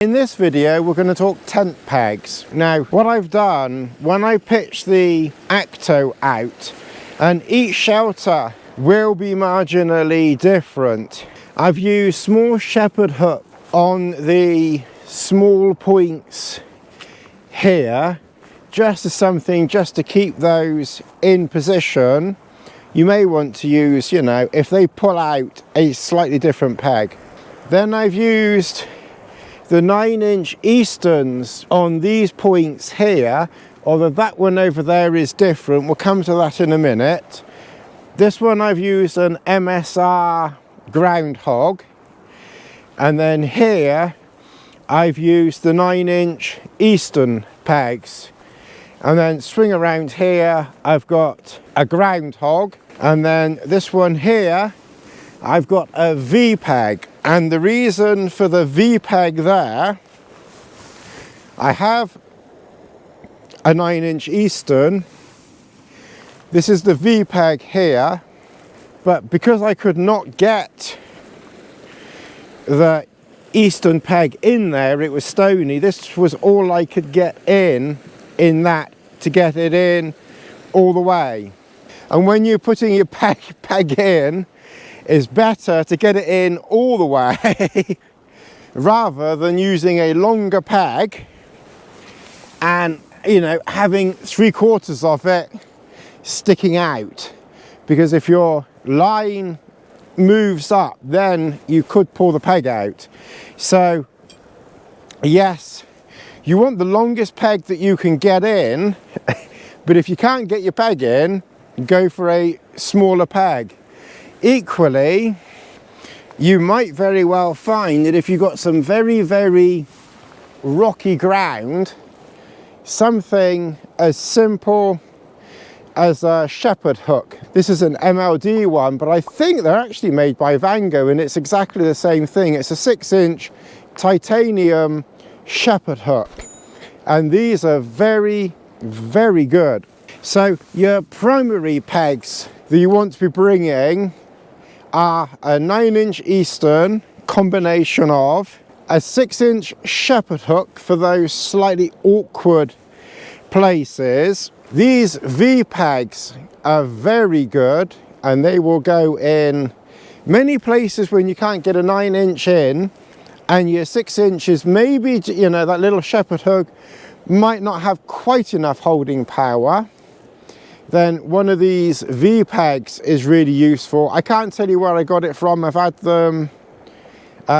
In this video we're going to talk tent pegs. Now what I've done when I pitch the akto out, and each shelter will be marginally different, I've used small shepherd hook on the small points here just as something just to keep those in position. You may want to use, you know, if they pull out, a slightly different peg. Then I've used the 9-inch Eastons on these points here, although that one over there is different. We'll come to that in a minute. This one I've used an MSR groundhog, and then here I've used the 9-inch Easton pegs. And then swing around here I've got a groundhog, and then this one here I've got a V peg. And the reason for the V peg there, I have a 9-inch Easton. This is the V peg here, but because I could not get the Easton peg in there, it was stony, this was all I could get in that to get it in all the way. And when you're putting your peg in, it's better to get it in all the way rather than using a longer peg and, you know, having 3/4 of it sticking out, because if your line moves up then you could pull the peg out. So yes, you want the longest peg that you can get in, but if you can't get your peg in, go for a smaller peg. Equally, you might very well find that if you've got some very, very rocky ground, something as simple as a shepherd hook. This is an MLD one, but I think they're actually made by Vango, and it's exactly the same thing. It's a 6-inch titanium shepherd hook, and these are very, very good. So your primary pegs that you want to be bringing are a 9-inch Easton, combination of a 6-inch shepherd hook for those slightly awkward places. These V pegs are very good, and they will go in many places when you can't get a 9-inch in, and your 6 inches, maybe, you know, that little shepherd hook might not have quite enough holding power. Then one of these V pegs is really useful. I can't tell you where I got it from. I've had them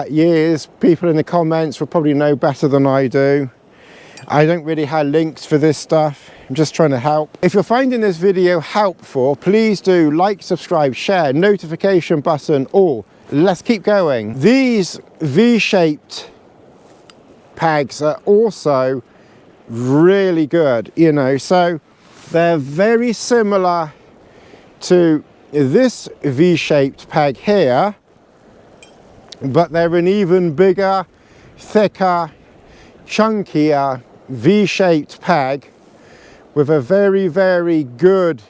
years. People in the comments will probably know better than I do. I don't really have links for this stuff. I'm just trying to help. If you're finding this video helpful, please do like, subscribe, share, notification button, or let's keep going. These V-shaped pegs are also really good, you know, so they're very similar to this V-shaped peg here, but they're an even bigger, thicker, chunkier V-shaped peg with a very, very good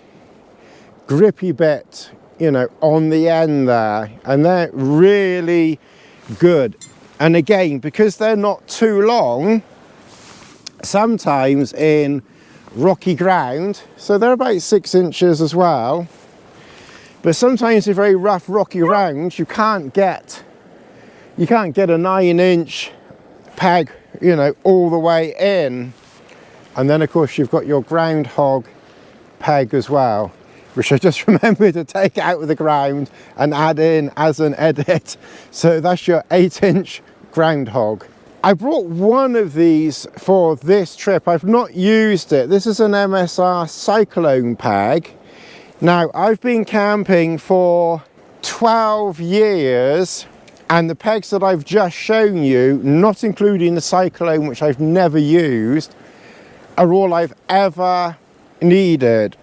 grippy bit, you know, on the end there, and they're really good. And again, because they're not too long, sometimes in rocky ground, so they're about 6 inches as well, but sometimes in very rough rocky ground you can't get a 9-inch peg, you know, all the way in. And then of course you've got your groundhog peg as well, which I just remembered to take out of the ground and add in as an edit. So that's your 8-inch groundhog. I brought one of these for this trip. I've not used it. This is an MSR Cyclone peg. Now, I've been camping for 12 years, and the pegs that I've just shown you, not including the Cyclone, which I've never used, are all I've ever needed.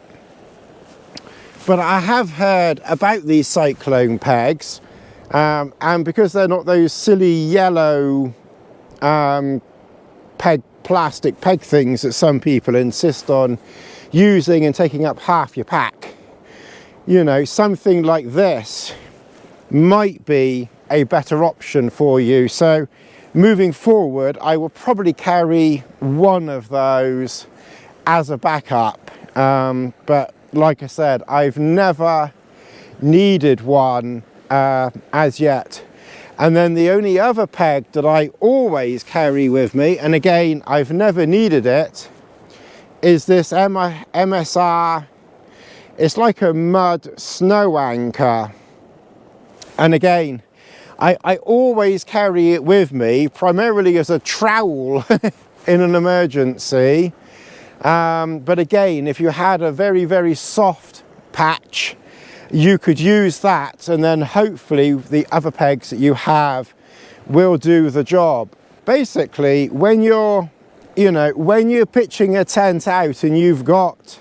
But I have heard about these Cyclone pegs, and because they're not those silly yellow plastic peg things that some people insist on using and taking up half your pack, you know, something like this might be a better option for you. So moving forward, I will probably carry one of those as a backup. But like I said, I've never needed one as yet. And then the only other peg that I always carry with me, and again, I've never needed it, is this MSR. It's like a mud snow anchor. And again, I always carry it with me, primarily as a trowel in an emergency. But again, if you had a very, very soft patch, you could use that, and then hopefully the other pegs that you have will do the job. Basically, when you're, when you're pitching a tent out and you've got,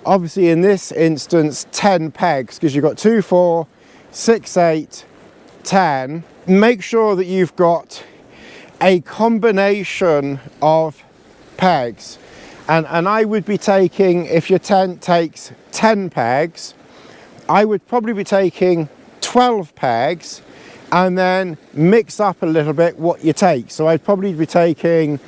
obviously in this instance, 10 pegs, because you've got 2, 4, 6, 8, 10, make sure that you've got a combination of pegs. And I would be taking, if your tent takes 10 pegs, I would probably be taking 12 pegs and then mix up a little bit what you take. So I'd probably be taking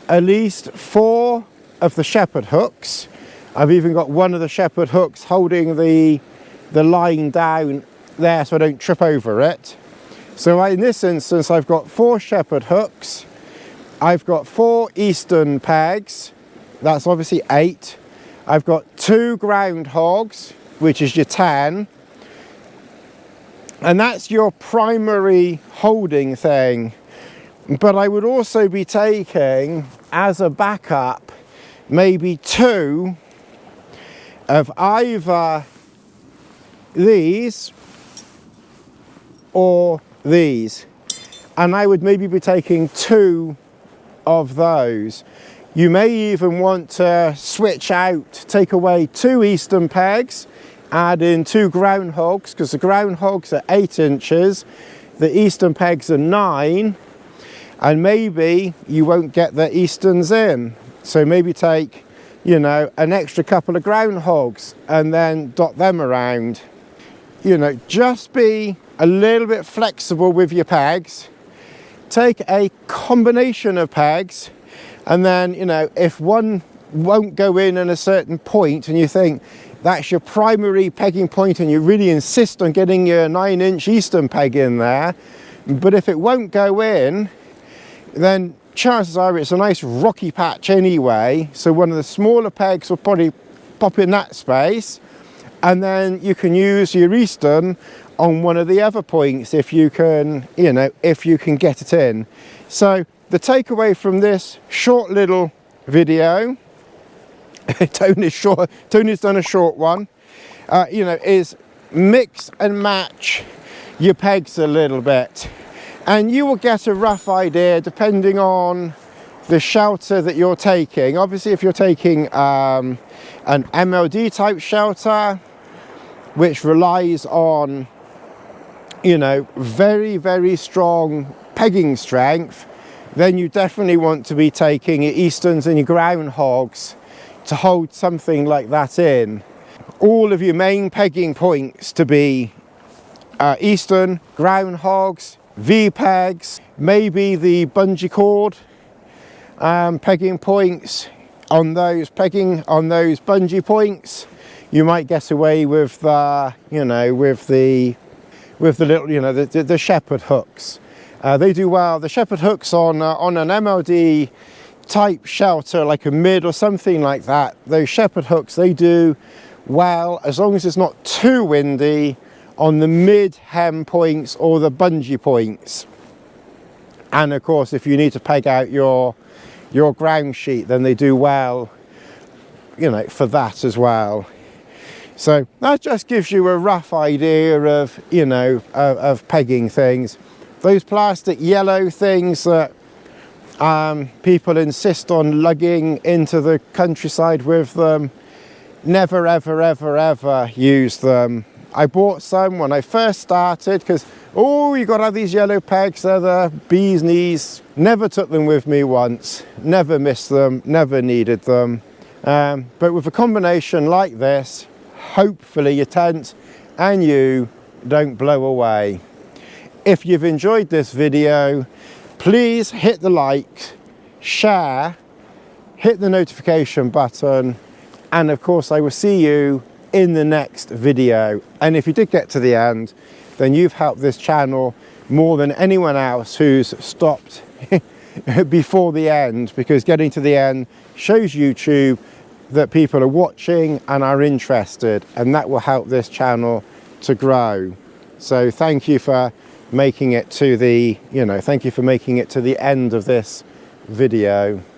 at least 4 of the shepherd hooks. I've even got one of the shepherd hooks holding the line down there so I don't trip over it. So in this instance, I've got 4 shepherd hooks. I've got 4 Easton pegs. That's obviously 8. I've got 2 ground hogs, which is your 10. And that's your primary holding thing. But I would also be taking, as a backup, maybe 2 of either these or these. And I would maybe be taking 2 of those. You may even want to switch out, take away 2 Easton pegs, add in 2 ground hogs, because the ground hogs are 8 inches, the Easton pegs are 9, and maybe you won't get the Eastons in. So maybe take, an extra couple of ground hogs and then dot them around. Just be a little bit flexible with your pegs. Take a combination of pegs. And then, if one won't go in at a certain point and you think that's your primary pegging point and you really insist on getting your 9-inch Easton peg in there, but if it won't go in, then chances are it's a nice rocky patch anyway. So one of the smaller pegs will probably pop in that space. And then you can use your Easton on one of the other points if you can, if you can get it in. So the takeaway from this short little video, Tony's done a short one, is mix and match your pegs a little bit. And you will get a rough idea depending on the shelter that you're taking. Obviously, if you're taking an MLD type shelter, which relies on, very, very strong pegging strength, then you definitely want to be taking your Eastons and your ground hogs to hold something like that in. All of your main pegging points to be Easton, ground hogs, V-pegs, maybe the bungee cord pegging points. On those bungee points, you might get away with the, with the little, the shepherd hooks. They do well. The shepherd hooks on an MLD type shelter, like a mid or something like that, those shepherd hooks, they do well as long as it's not too windy on the mid hem points or the bungee points. And of course, if you need to peg out your ground sheet, then they do well, for that as well. So that just gives you a rough idea of, of pegging things. Those plastic yellow things that people insist on lugging into the countryside with them, never, ever, ever, ever use them. I bought some when I first started because, you got to have these yellow pegs, they're the bee's knees. Never took them with me once, never missed them, never needed them. But with a combination like this, hopefully your tent and you don't blow away. If you've enjoyed this video, Please hit the like, share, hit the notification button, and of course I will see you in the next video. And if you did get to the end, then you've helped this channel more than anyone else who's stopped before the end, because getting to the end shows YouTube that people are watching and are interested, and that will help this channel to grow. So thank you for making it to the, thank you for making it to the end of this video.